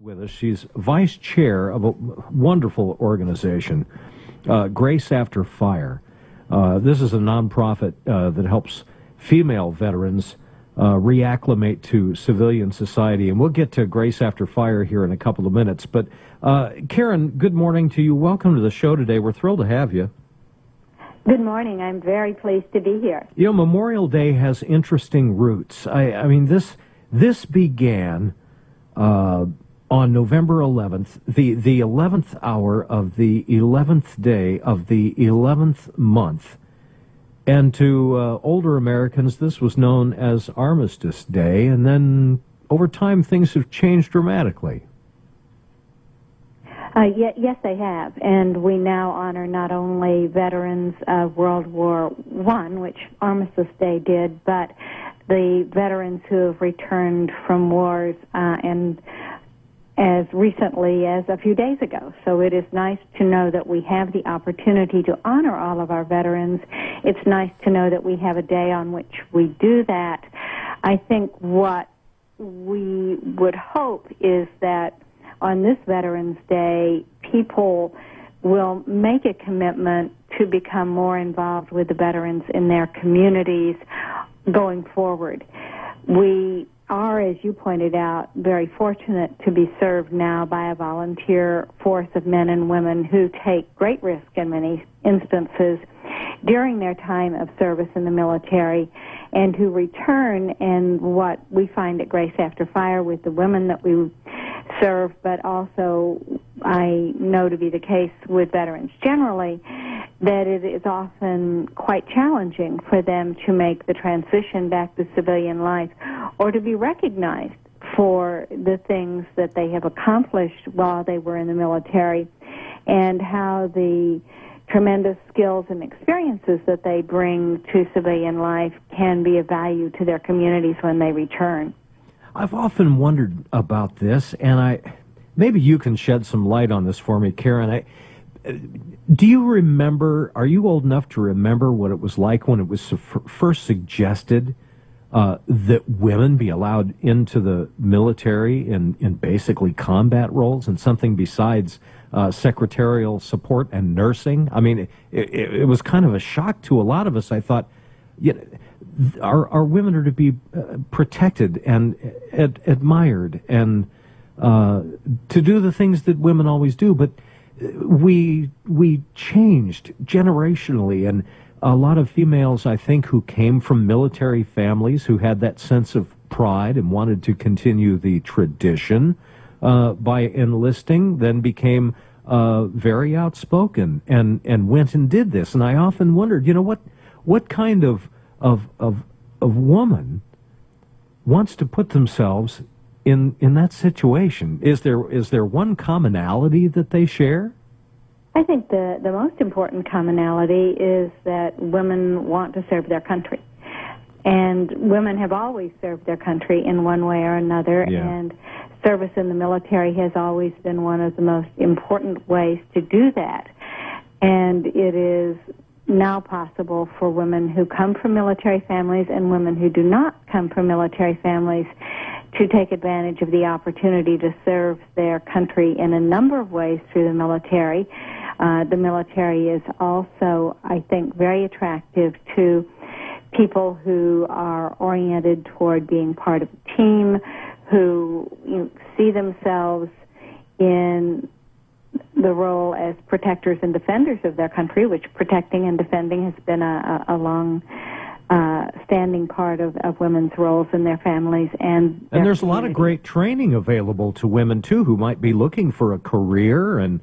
With us. She's vice chair of a wonderful organization, Grace After Fire. This is a nonprofit that helps female veterans reacclimate to civilian society. And we'll get to Grace After Fire here in a couple of minutes. But Karen, good morning to you. Welcome to the show today. We're thrilled to have you. Good morning. I'm very pleased to be here. You know, Memorial Day has interesting roots. I mean, this began on November 11th, the 11th hour of the 11th day of the 11th month. And to older Americans, this was known as Armistice Day. And then over time, things have changed dramatically. Yes, they have. And we now honor not only veterans of World War I, which Armistice Day did, but the veterans who have returned from wars and as recently as a few days ago. So it is nice to know that we have the opportunity to honor all of our veterans. It's nice to know that we have a day on which we do that. I think what we would hope is that on this Veterans Day, people will make a commitment to become more involved with the veterans in their communities going forward. We are, as you pointed out, very fortunate to be served now by a volunteer force of men and women who take great risk in many instances during their time of service in the military and who return. And what we find at Grace After Fire with the women that we serve, but also I know to be the case with veterans generally, that it is often quite challenging for them to make the transition back to civilian life or to be recognized for the things that they have accomplished while they were in the military and how the tremendous skills and experiences that they bring to civilian life can be of value to their communities when they return. I've often wondered about this, and maybe you can shed some light on this for me, Karen. Do you remember, are you old enough to remember what it was like when it was first suggested that women be allowed into the military in basically combat roles and something besides secretarial support and nursing? I mean, it was kind of a shock to a lot of us. I thought, you know, our women are to be protected and admired and to do the things that women always do, but we changed generationally, and a lot of females, I think, who came from military families who had that sense of pride and wanted to continue the tradition by enlisting, then became very outspoken and went and did this. And I often wondered, you know, what kind of woman wants to put themselves in that situation? Is there one commonality that they share? I think the most important commonality is that women want to serve their country. And women have always served their country in one way or another, and service in the military has always been one of the most important ways to do that. And it is now possible for women who come from military families and women who do not come from military families to take advantage of the opportunity to serve their country in a number of ways through the military. The military is also, I think, very attractive to people who are oriented toward being part of a team, who see themselves in the role as protectors and defenders of their country, which protecting and defending has been a long standing part of women's roles in their families and there's a lot of great training available to women too who might be looking for a career and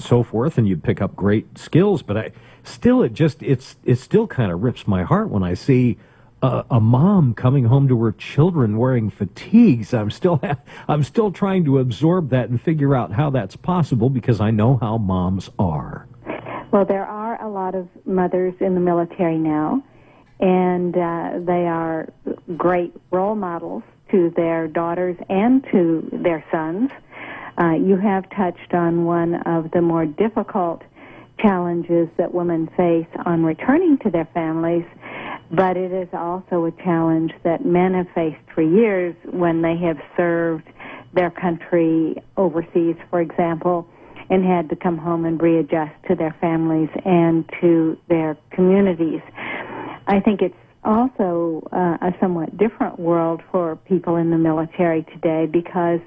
so forth, and you'd pick up great skills. But it still kind of rips my heart when I see a mom coming home to her children wearing fatigues. I'm still trying to absorb that and figure out how that's possible, because I know how moms are. Well, there are a lot of mothers in the military now, and they are great role models to their daughters and to their sons. You have touched on one of the more difficult challenges that women face on returning to their families, but it is also a challenge that men have faced for years when they have served their country overseas, for example, and had to come home and readjust to their families and to their communities. I think it's also a somewhat different world for people in the military today, because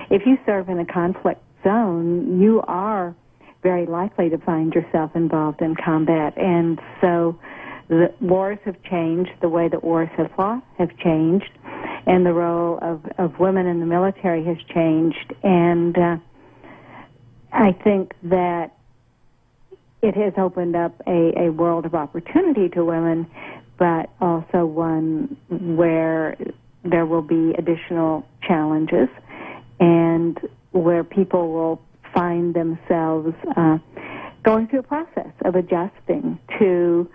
if you serve in a conflict zone, you are very likely to find yourself involved in combat. And so the wars have changed, the way that wars have fought have changed, and the role of women in the military has changed. And I think that it has opened up a world of opportunity to women, but also one where there will be additional challenges and where people will find themselves going through a process of adjusting to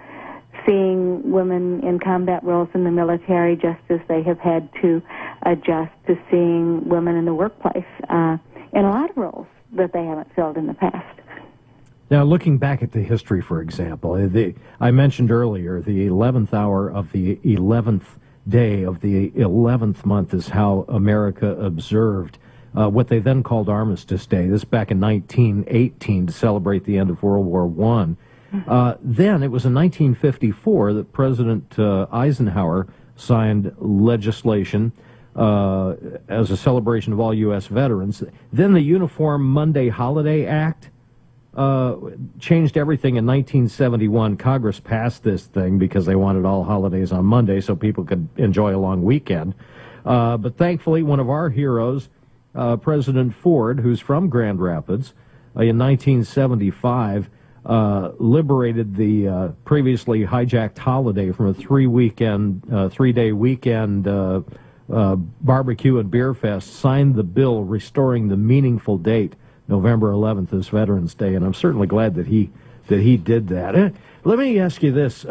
seeing women in combat roles in the military, just as they have had to adjust to seeing women in the workplace in a lot of roles that they haven't filled in the past. Now, looking back at the history, for example, I mentioned earlier the 11th hour of the 11th day of the 11th month is how America observed what they then called Armistice Day. This back in 1918 to celebrate the end of World War I. Then it was in 1954 that President Eisenhower signed legislation as a celebration of all U.S. veterans. Then the Uniform Monday Holiday Act changed everything in 1971. Congress passed this thing because they wanted all holidays on Monday so people could enjoy a long weekend. But thankfully, one of our heroes, President Ford, who's from Grand Rapids, in 1975, liberated the previously hijacked holiday from a three-day weekend barbecue and beer fest, signed the bill restoring the meaningful date, November 11th, as Veterans Day, and I'm certainly glad that he did that. Let me ask you this,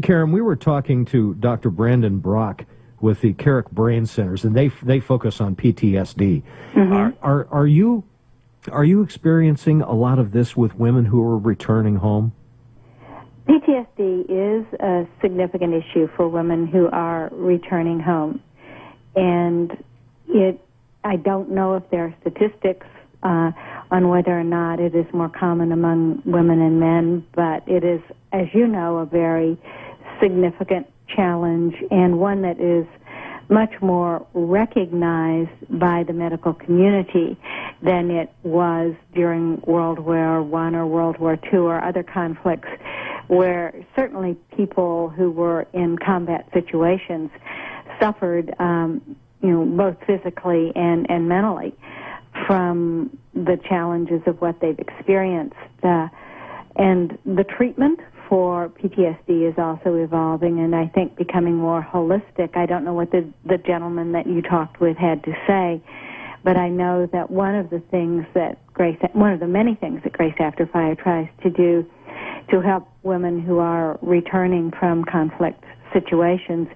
Karen. We were talking to Dr. Brandon Brock with the Carrick Brain Centers, and they focus on PTSD. Mm-hmm. Are you experiencing a lot of this with women who are returning home? PTSD is a significant issue for women who are returning home, and I don't know if there are statistics on whether or not it is more common among women and men, but it is, as you know, a very significant challenge, and one that is much more recognized by the medical community than it was during World War I or World War II or other conflicts, where certainly people who were in combat situations suffered, both physically and mentally from the challenges of what they've experienced. And the treatment for PTSD is also evolving, and I think becoming more holistic. I don't know what the gentleman that you talked with had to say, but I know that one of the many things that Grace After Fire tries to do to help women who are returning from conflict situations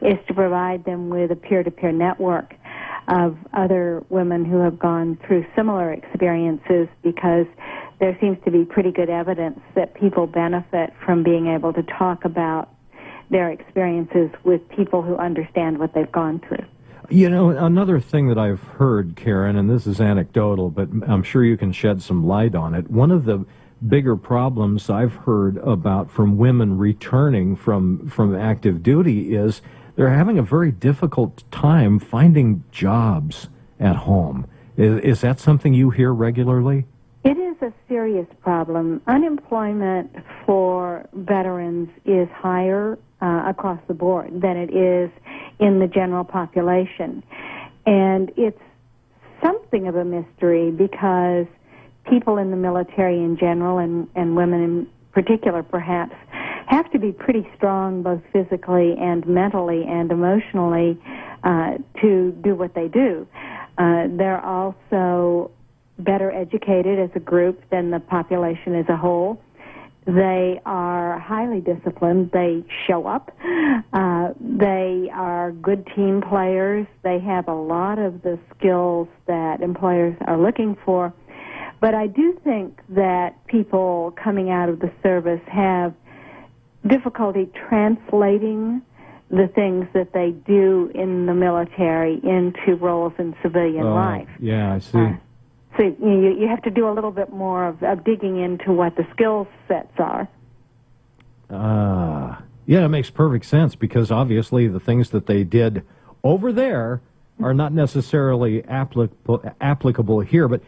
is to provide them with a peer-to-peer network of other women who have gone through similar experiences, because there seems to be pretty good evidence that people benefit from being able to talk about their experiences with people who understand what they've gone through. You know, another thing that I've heard, Karen, and this is anecdotal, but I'm sure you can shed some light on it. One of the bigger problems I've heard about from women returning from active duty is they're having a very difficult time finding jobs at home. Is that something you hear regularly? It is a serious problem. Unemployment for veterans is higher across the board than it is in the general population. And it's something of a mystery, because people in the military in general, and women in particular perhaps, have to be pretty strong both physically and mentally and emotionally to do what they do. They're also better educated as a group than the population as a whole. They are highly disciplined. They show up. They are good team players. They have a lot of the skills that employers are looking for. But I do think that people coming out of the service have difficulty translating the things that they do in the military into roles in civilian life. Yeah, I see. So you have to do a little bit more of digging into what the skill sets are. Yeah, it makes perfect sense, because obviously the things that they did over there are not necessarily applicable here. But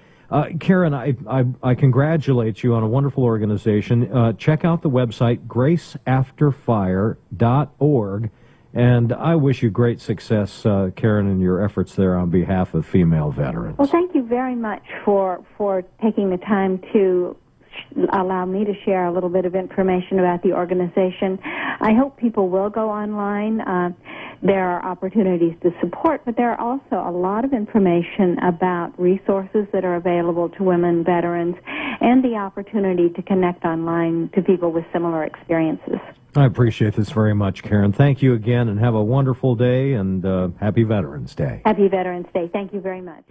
Karen, I congratulate you on a wonderful organization. Check out the website, graceafterfire.org. And I wish you great success, Karen, in your efforts there on behalf of female veterans. Well, thank you very much for taking the time to allow me to share a little bit of information about the organization. I hope people will go online. There are opportunities to support, but there are also a lot of information about resources that are available to women veterans and the opportunity to connect online to people with similar experiences. I appreciate this very much, Karen. Thank you again, and have a wonderful day, and happy Veterans Day. Happy Veterans Day. Thank you very much.